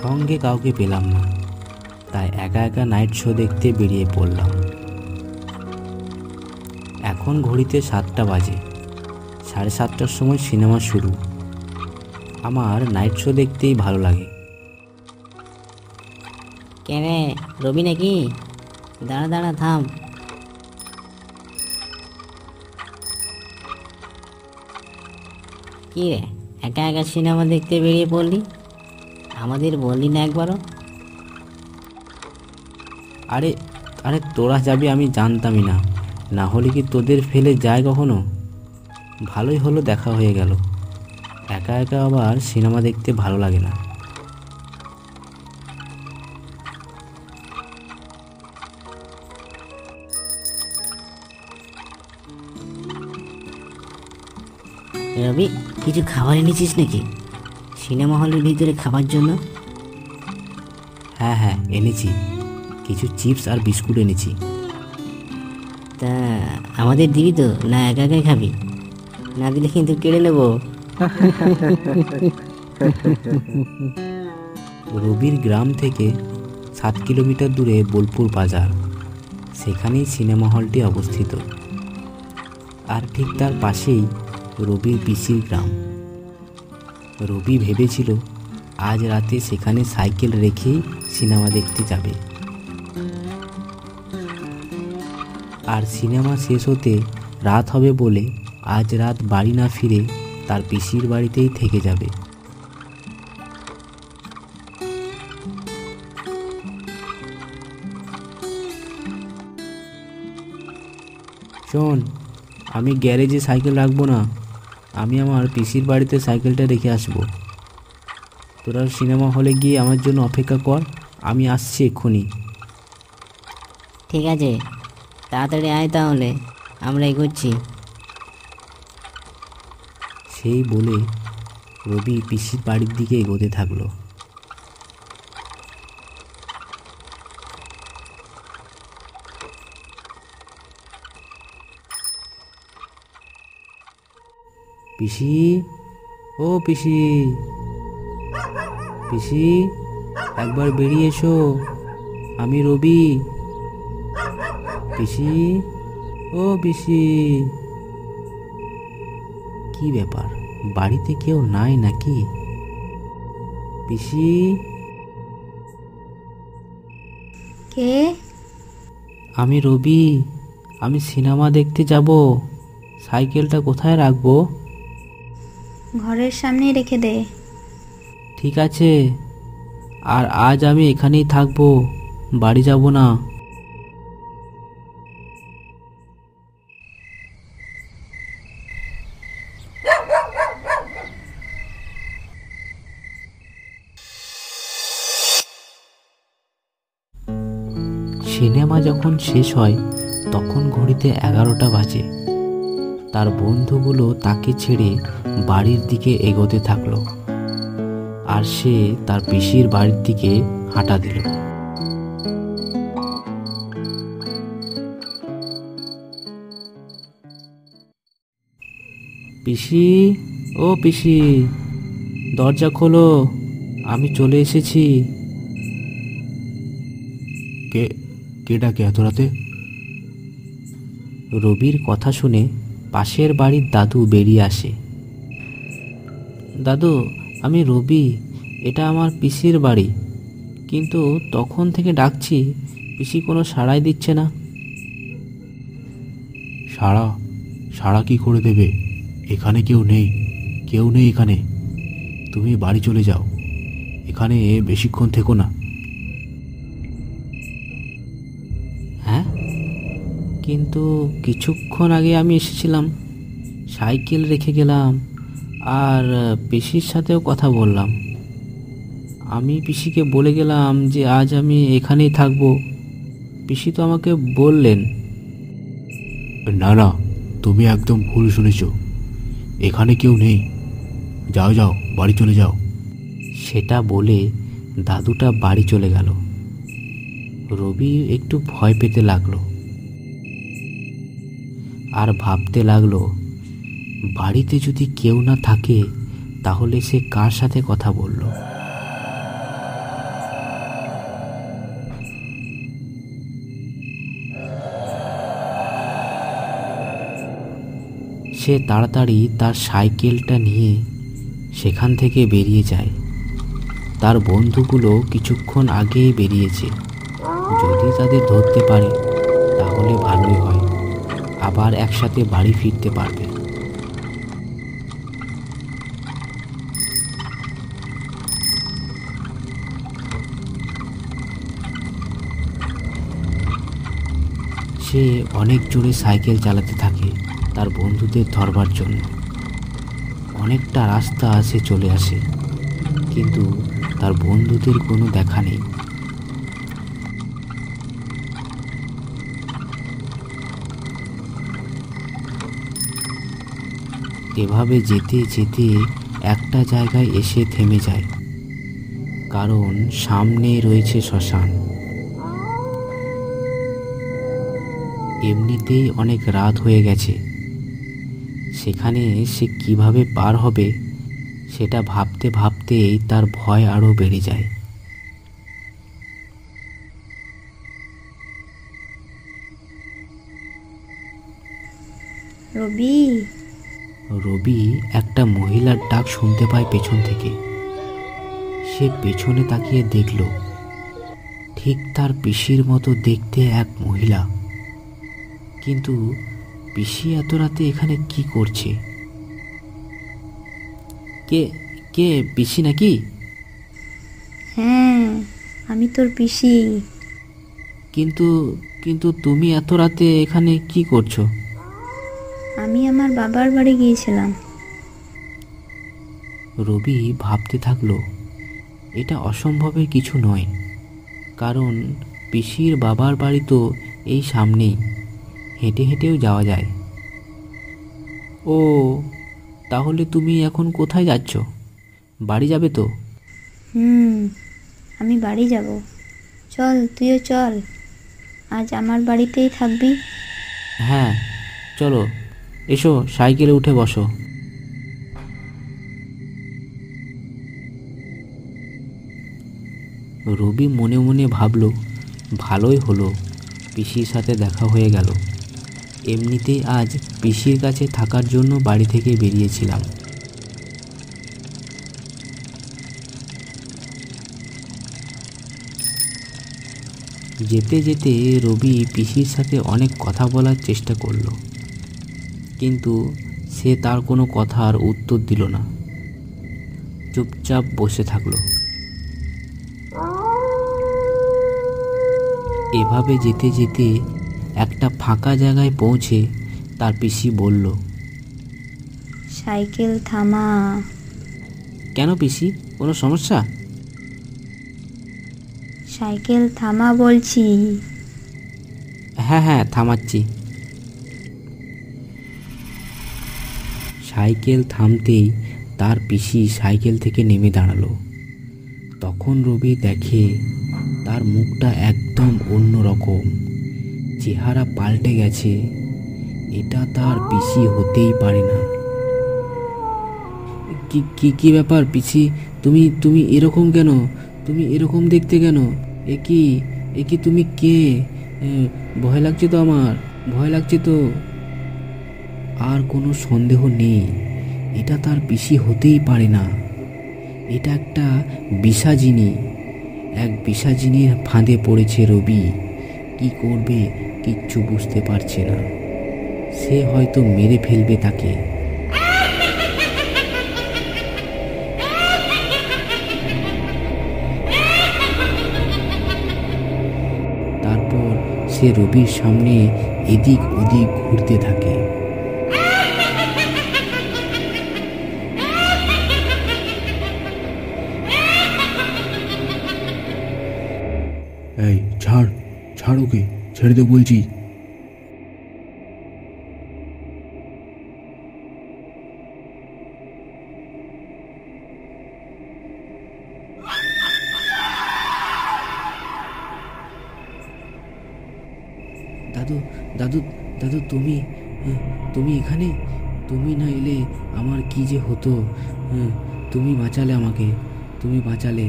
সঙ্গে কাউকে পেলাম না, তাই একা একা নাইট শো দেখতে বেরিয়ে পড়লাম। এখন ঘড়িতে 7টা বাজে। 7:30টার সময় সিনেমা শুরু। আমার নাইট শো দেখতেই ভালো লাগে। কে রে, রবি নাকি? দাঁড়া দাঁড়া, থাম। কি রে, একা একা সিনেমা দেখতে বেরিয়ে পড়লি? আমাদের বললি না একবারও? আরে আরে তোরা যাবি আমি জানতামই না, না হলে কি তোদের ফেলে যায় কখনো? ভালোই হলো দেখা হয়ে গেল। একা একা আবার সিনেমা দেখতে ভালো লাগে না। রবি, কিছু খাবার এনেছিস নাকি সিনেমা হলের ভিতরে খাবার জন্য? হ্যাঁ হ্যাঁ এনেছি, কিছু চিপস আর বিস্কুট এনেছি। তা আমাদের দিবি তো, না একা একাই খাবি? না দিলে কিন্তু কেড়ে নেবো। রবির গ্রাম থেকে 7 কিলোমিটার দূরে বোলপুর বাজার, সেখানেই সিনেমা হলটি অবস্থিত। আর ঠিক তার পাশেই রবির পিসির গ্রাম। রবি ভেবেছিল আজ রাতে সেখানে সাইকেল রেখেই সিনেমা দেখতে যাবে। আর সিনেমা শেষ হতে রাত হবে বলে আজ রাত বাড়ি না ফিরে তার পিসির বাড়িতেই থেকে যাবে। শোন, আমি গ্যারেজে সাইকেল রাখবো না, আমি আমার পিসির বাড়িতে সাইকেলটা রেখে আসবো। তোরা সিনেমা হলে গিয়ে আমার জন্য অপেক্ষা কর, আমি আসছি এক্ষুনি। ঠিক আছে, তাড়াতাড়ি আয় তাহলে, আমরা এগোচ্ছি। সেই বলে রবি পিসির বাড়ির দিকে এগোতে থাকলো। পিসি, ও পিসি, পিসি একবার বেরিয়ে এসো, আমি রবি। পিসি, ও পিসি। কি ব্যাপার, বাড়িতে কেউ নাই নাকি? পিসি। কে? আমি রবি, আমি সিনেমা দেখতে যাব। সাইকেলটা কোথায় রাখবো? ঘরের সামনেই রেখে দে। ঠিক আছে, আর আজ আমি এখানেই থাকবো, বাড়ি যাব না। সিনেমা যখন শেষ হয় তখন ঘড়িতে 11টা বাজে। তার বন্ধুগুলো তাকে ছেড়ে বাড়ির দিকে এগোতে থাকলো, আর সে তার পিসির বাড়ির দিকে হাঁটা দিল। পিসি, ও পিসি, দরজা খোলো, আমি চলে এসেছি। কে কে ডাকে এত রাতে? রবির কথা শুনে পাশের বাড়ির দাদু বেরিয়ে আসে। দাদু, আমি রবি, এটা আমার পিসির বাড়ি, কিন্তু তখন থেকে ডাকছি, পিসি কোনো সাড়াই দিচ্ছে না। সাড়া সাড়া কি করে দেবে? এখানে কেউ নেই, কেউ নেই এখানে। তুমি বাড়ি চলে যাও, এখানে বেশিক্ষণ থেকো না। হ্যাঁ, কিন্তু কিছুক্ষণ আগে আমি এসেছিলাম, সাইকেল রেখে গেলাম, আর পিসির সাথেও কথা বললাম। আমি পিসিকে বলে গেলাম যে আজ আমি এখানেই থাকবো। পিসি তো আমাকে বললেন। না না, তুমি একদম ভুল শুনেছ, এখানে কেউ নেই। যাও যাও, বাড়ি চলে যাও। সেটা বলে দাদুটা বাড়ি চলে গেল। রবি একটু ভয় পেতে লাগলো, আর ভাবতে লাগলো বাড়িতে যদি কেউ না থাকে তাহলে সে কার সাথে কথা বলল। সে তাড়াতাড়ি তার সাইকেলটা নিয়ে সেখান থেকে বেরিয়ে যায়। তার বন্ধুগুলো কিছুক্ষণ আগেই বেরিয়েছে। যদি তাদের ধরতে পারে তাহলে ভালোই হয়, আবার একসাথে বাড়ি ফিরতে পারবে। সে অনেক জোরে সাইকেল চালাতে থাকে তার বন্ধুদের ধরবার জন্য। অনেকটা রাস্তা সে চলে আসে, কিন্তু তার বন্ধুদের কোনো দেখা নেই। এভাবে যেতে যেতে একটা জায়গায় এসে থেমে যায়, কারণ সামনে রয়েছে শ্মশান। এমনিতেই অনেক রাত হয়ে গেছে, সেখানে সে কিভাবে পার হবে সেটা ভাবতে ভাবতেই তার ভয় আরও বেড়ে যায়। রবি, রবি একটা মহিলার ডাক শুনতে পায় পেছন থেকে। সে পেছনে তাকিয়ে দেখল, ঠিক তার পিসির মতো দেখতে এক মহিলা। কিন্তু পিসি এত রাতে এখানে কি করছে? কে কে পিসি নাকি? হ্যাঁ, আমি তোর পিসি। কিন্তু কিন্তু তুমি এত রাতে এখানে কি করছো? আমি আমার বাবার বাড়ি গিয়েছিলাম। রবি ভাবতে থাকলো, এটা অসম্ভবের কিছু নয়, কারণ পিসির বাবার বাড়ি তো এই সামনেই, হেঁটে হেঁটেও যাওয়া যায়। ও, তাহলে তুমি এখন কোথায় যাচ্ছ? বাড়ি যাবে তো? আমি বাড়ি যাব। চল, তুইও চল, আজ আমার বাড়িতেই থাকবি। হ্যাঁ চলো, এসো সাইকেলে উঠে বসো। রবি মনে মনে ভাবল, ভালোই হলো পিসির সাথে দেখা হয়ে গেল। এমনিতেই আজ পিসির কাছে থাকার জন্য বাড়ি থেকে বেরিয়েছিলাম। যেতে যেতে রবি পিসির সাথে অনেক কথা বলার চেষ্টা করলো, কিন্তু সে তার কোনো কথার উত্তর দিল না, চুপচাপ বসে থাকলো। এভাবে যেতে যেতে একটা ফাঁকা জায়গায় পৌঁছে তার পিসি বলল, সাইকেল থামা। কেন পিসি, কোনো সমস্যা? সাইকেল থামা বলছি। হ্যাঁ হ্যাঁ থামাচ্ছি। সাইকেল থামতেই তার পিসি সাইকেল থেকে নেমে দাঁড়ালো। তখন রবি দেখে তার মুখটা একদম অন্য রকম, চেহারা পাল্টে গেছে। এটা তার পিসি হতেই পারে না। কি কি কি ব্যাপার পিসি, তুমি তুমি এরকম কেন? তুমি এরকম দেখতে কেন? এ কি তুমি কে? ভয় লাগছে তো, আমার ভয় লাগছে তো। আর কোনো সন্দেহ নেই, এটা তার পিসি হতেই পারে না। এটা একটা পিশাচিনী, এক পিশাচিনীর ফাঁদে পড়েছে রবি। কি করবে কিচ্ছু বুঝতে পারছে না। সে হয়তো মেরে ফেলবে তাকে। তারপর সে রবির সামনে এদিক ওদিক ঘুরতে থাকে। এই ছাড়, ছাড় ওকে, ছেড়ে দে বলছি। দাদু দাদু দাদু, তুমি তুমি এখানে? তুমি না এলে আমার কি যে হতো। তুমি বাঁচালে আমাকে, তুমি বাঁচালে।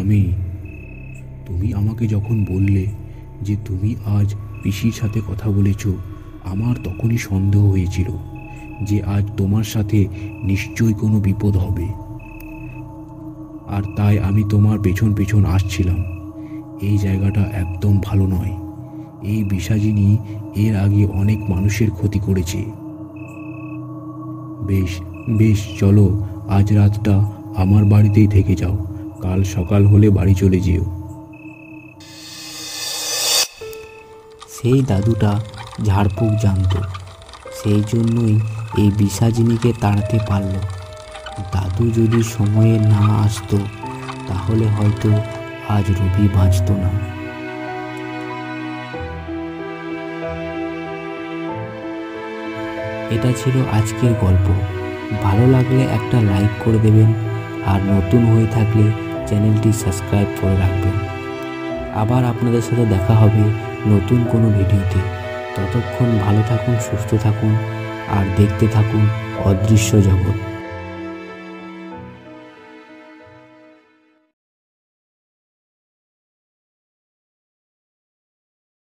আমি। তুমি আমাকে যখন বললে যে তুমি আজ পিসির সাথে কথা বলেছো আমার তখনই সন্দেহ হয়েছিল যে আজ তোমার সাথে নিশ্চয়ই কোনো বিপদ হবে, আর তাই আমি তোমার পেছন পেছন আসছিলাম। এই জায়গাটা একদম ভালো নয়। এই পিশাচিনী এর আগে অনেক মানুষের ক্ষতি করেছে। বেশ বেশ, চলো আজ রাতটা আমার বাড়িতেই থেকে যাও, কাল সকাল হলে বাড়ি চলে যেও। সেই দাদুটা ঝাড়ফুঁক জানত, সেই জন্যই এই পিশাচিনীকে তাড়াতে পারল। দাদু যদি সময়ে না আসতো তাহলে হয়তো আজ রবি বাঁচত না। এটা ছিল আজকের গল্প। ভালো লাগলে একটা লাইক করে দেবেন, আর নতুন হয়ে থাকলে চ্যানেলটি সাবস্ক্রাইব করে রাখবেন। আবার আপনাদের সাথে দেখা হবে নতুন কোনো ভিডিওতে। ততক্ষণ ভালো থাকুন, সুস্থ থাকুন, আর দেখতে থাকুন অদৃশ্য জগৎ।